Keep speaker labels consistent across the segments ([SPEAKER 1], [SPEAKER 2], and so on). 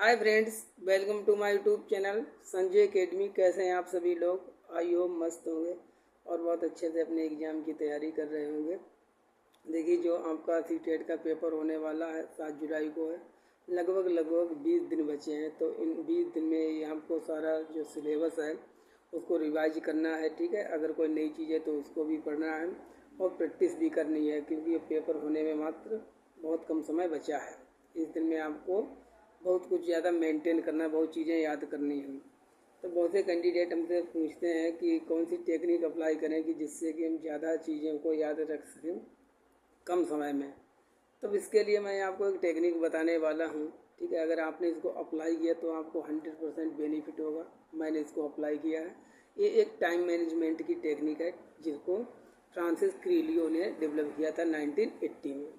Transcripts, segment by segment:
[SPEAKER 1] Hi friends, welcome to my YouTube channel Sanjay Academy. कैसे हैं आप सभी लोग? आई होप मस्त होंगे और बहुत अच्छे से अपने एग्ज़ाम की तैयारी कर रहे होंगे। देखिए, जो आपका सीटेट का पेपर होने वाला है 7 जुलाई को है। लगभग 20 दिन बचे हैं, तो इन 20 दिन में ये आपको सारा जो सिलेबस है उसको रिवाइज करना है। ठीक है, अगर कोई नई चीज़ है तो उसको भी पढ़ना है और प्रैक्टिस भी करनी है, क्योंकि ये पेपर होने में मात्र बहुत कम समय बचा है। इस दिन में आपको बहुत कुछ ज़्यादा मेंटेन करना है, बहुत चीज़ें याद करनी हैं। तो बहुत से कैंडिडेट हमसे पूछते हैं कि कौन सी टेक्निक अप्लाई करें कि जिससे कि हम ज़्यादा चीज़ों को याद रख सकें कम समय में। तो इसके लिए मैं आपको एक टेक्निक बताने वाला हूँ। ठीक है, अगर आपने इसको अप्लाई किया तो आपको 100% बेनिफिट होगा। मैंने इसको अप्लाई किया है। ये एक टाइम मैनेजमेंट की टेक्निक है जिसको फ्रांसिस क्रिलियो ने डेवलप किया था 1980 में।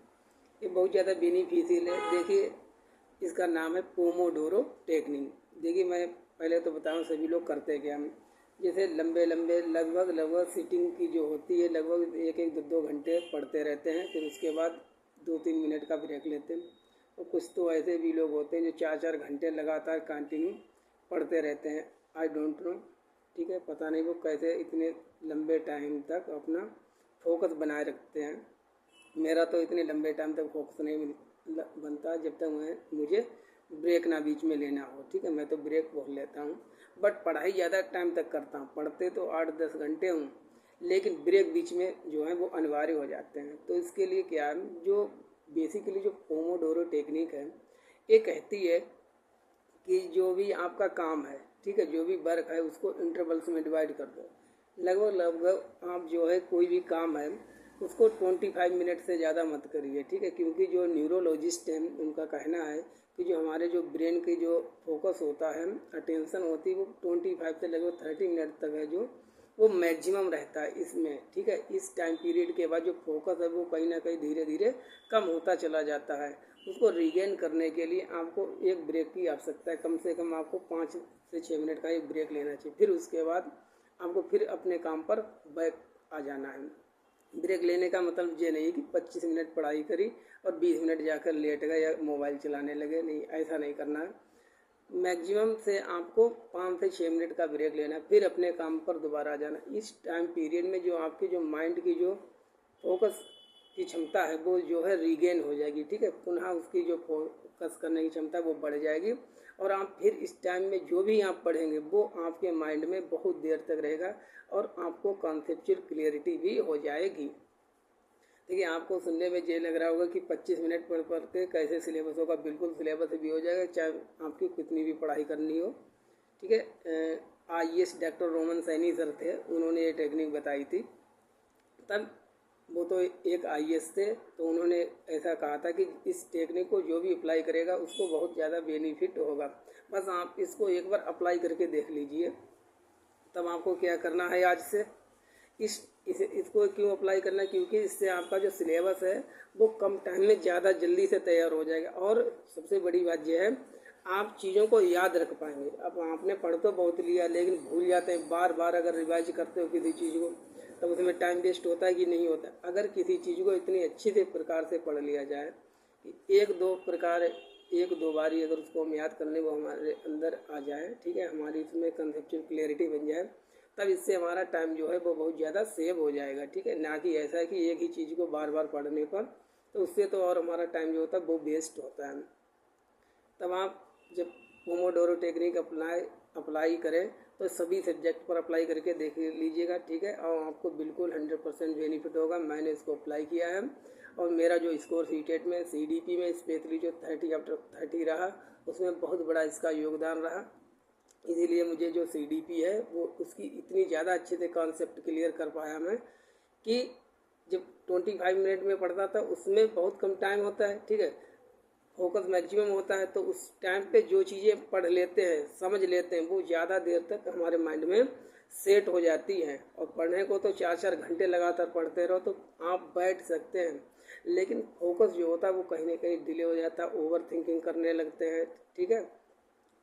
[SPEAKER 1] ये बहुत ज़्यादा बेनिफिशियल है। देखिए, इसका नाम है पोमोडोरो टेक्निक। देखिए, मैं पहले तो बताऊं सभी लोग करते क्या हैं। जैसे लंबे लंबे लगभग सिटिंग की जो होती है, लगभग एक 2 घंटे पढ़ते रहते हैं, फिर उसके बाद 2-3 मिनट का ब्रेक लेते हैं। और कुछ तो ऐसे भी लोग होते हैं जो 4-4 घंटे लगातार कंटिन्यू पढ़ते रहते हैं। आई डोंट नो, ठीक है, पता नहीं वो कैसे इतने लंबे टाइम तक अपना फोकस बनाए रखते हैं। मेरा तो इतने लंबे टाइम तक फोकस नहीं बनता जब तक मुझे ब्रेक ना बीच में लेना हो। ठीक है, मैं तो ब्रेक बहुत लेता हूँ, बट पढ़ाई ज़्यादा टाइम तक करता हूँ। पढ़ते तो 8-10 घंटे हूँ, लेकिन ब्रेक बीच में जो है वो अनिवार्य हो जाते हैं। तो इसके लिए क्या है, जो बेसिकली जो पोमोडोरो टेक्निक है, ये कहती है कि जो भी आपका काम है, ठीक है, जो भी वर्क है उसको इंटरवल्स में डिवाइड कर दो। लगभग आप जो है कोई भी काम है उसको 25 मिनट से ज़्यादा मत करिए। ठीक है, क्योंकि जो न्यूरोलॉजिस्ट हैं उनका कहना है कि जो हमारे जो ब्रेन की जो फोकस होता है, अटेंशन होती है, वो 25 से लगभग 30 मिनट तक है, जो वो मैक्सिमम रहता है इसमें। ठीक है, इस टाइम पीरियड के बाद जो फोकस है वो कहीं ना कहीं धीरे धीरे कम होता चला जाता है। उसको रिगेन करने के लिए आपको एक ब्रेक की आवश्यकता है। कम से कम आपको 5 से 6 मिनट का एक ब्रेक लेना चाहिए। फिर उसके बाद आपको फिर अपने काम पर बैक आ जाना है। ब्रेक लेने का मतलब ये नहीं कि 25 मिनट पढ़ाई करी और 20 मिनट जाकर लेट गए या मोबाइल चलाने लगे। नहीं, ऐसा नहीं करना है। मैक्सिमम से आपको 5 से 6 मिनट का ब्रेक लेना है, फिर अपने काम पर दोबारा आ जाना। इस टाइम पीरियड में जो आपकी जो माइंड की जो फोकस की क्षमता है वो जो है रीगेन हो जाएगी। ठीक है, पुनः उसकी जो फोकस करने की क्षमता वो बढ़ जाएगी और आप फिर इस टाइम में जो भी आप पढ़ेंगे वो आपके माइंड में बहुत देर तक रहेगा और आपको कॉन्सेप्चुअल क्लियरिटी भी हो जाएगी। देखिए, आपको सुनने में ये लग रहा होगा कि 25 मिनट पढ़ के कैसे सिलेबस होगा। बिल्कुल सिलेबस भी हो जाएगा, चाहे आपकी कितनी भी पढ़ाई करनी हो। ठीक है, IAS doctor Roman Saini sir थे, उन्होंने ये टेक्निक बताई थी। तब वो तो एक IAS थे, तो उन्होंने ऐसा कहा था कि इस टेक्निक को जो भी अप्लाई करेगा उसको बहुत ज़्यादा बेनिफिट होगा। बस आप इसको एक बार अप्लाई करके देख लीजिए। तब आपको क्या करना है, आज से इसको क्यों अप्लाई करना है, क्योंकि इससे आपका जो सिलेबस है वो कम टाइम में ज़्यादा जल्दी से तैयार हो जाएगा। और सबसे बड़ी बात यह है, आप चीज़ों को याद रख पाएंगे। अब आपने पढ़ तो बहुत लिया, लेकिन भूल जाते हैं। बार बार अगर रिवाइज करते हो किसी चीज़ को, तब उसमें टाइम वेस्ट होता है कि नहीं होता। अगर किसी चीज़ को इतनी अच्छी से प्रकार से पढ़ लिया जाए कि एक दो बारी अगर उसको हम याद करने वो हमारे अंदर आ जाए, ठीक है, हमारी इसमें कंसेप्चुअल क्लियरिटी बन जाए, तब इससे हमारा टाइम जो है वो बहुत ज़्यादा सेव हो जाएगा। ठीक है, ना कि ऐसा है कि एक ही चीज़ को बार बार पढ़ने पर, तो उससे तो और हमारा टाइम जो होता है वो वेस्ट होता है। तब आप जब पोमोडोरो टेक्निक अप्लाई करें तो सभी सब्जेक्ट पर अप्लाई करके देख लीजिएगा। ठीक है, और आपको बिल्कुल 100% बेनिफिट होगा। मैंने इसको अप्लाई किया है और मेरा जो स्कोर सीटेट में CDP में स्पेशली जो 30/30 रहा, उसमें बहुत बड़ा इसका योगदान रहा। इसीलिए मुझे जो CDP है वो उसकी इतनी ज़्यादा अच्छे से कॉन्सेप्ट क्लियर कर पाया मैं कि जब 25 मिनट में पढ़ता था उसमें बहुत कम टाइम होता है। ठीक है, फोकस मैक्सिमम होता है, तो उस टाइम पे जो चीज़ें पढ़ लेते हैं, समझ लेते हैं, वो ज़्यादा देर तक हमारे माइंड में सेट हो जाती हैं। और पढ़ने को तो 4-4 घंटे लगातार पढ़ते रहो तो आप बैठ सकते हैं, लेकिन फोकस जो होता है वो कहीं ना कहीं डिले हो जाता है, ओवर थिंकिंग करने लगते हैं। ठीक है,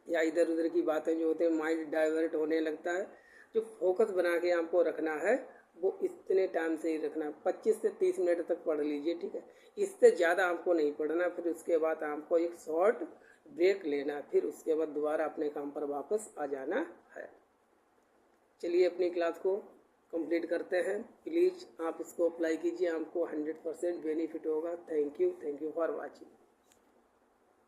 [SPEAKER 1] या इधर उधर की बातें जो होते हैं, माइंड डाइवर्ट होने लगता है। जो फोकस बना के आपको रखना है वो इतने टाइम से ही रखना, 25 से 30 मिनट तक पढ़ लीजिए, ठीक है। इससे ज़्यादा आपको नहीं पढ़ना। फिर उसके बाद आपको एक शॉर्ट ब्रेक लेना, फिर उसके बाद दोबारा अपने काम पर वापस आ जाना है। चलिए अपनी क्लास को कंप्लीट करते हैं। प्लीज़ आप इसको अप्लाई कीजिए, आपको 100% बेनिफिट होगा। Thank you for watching.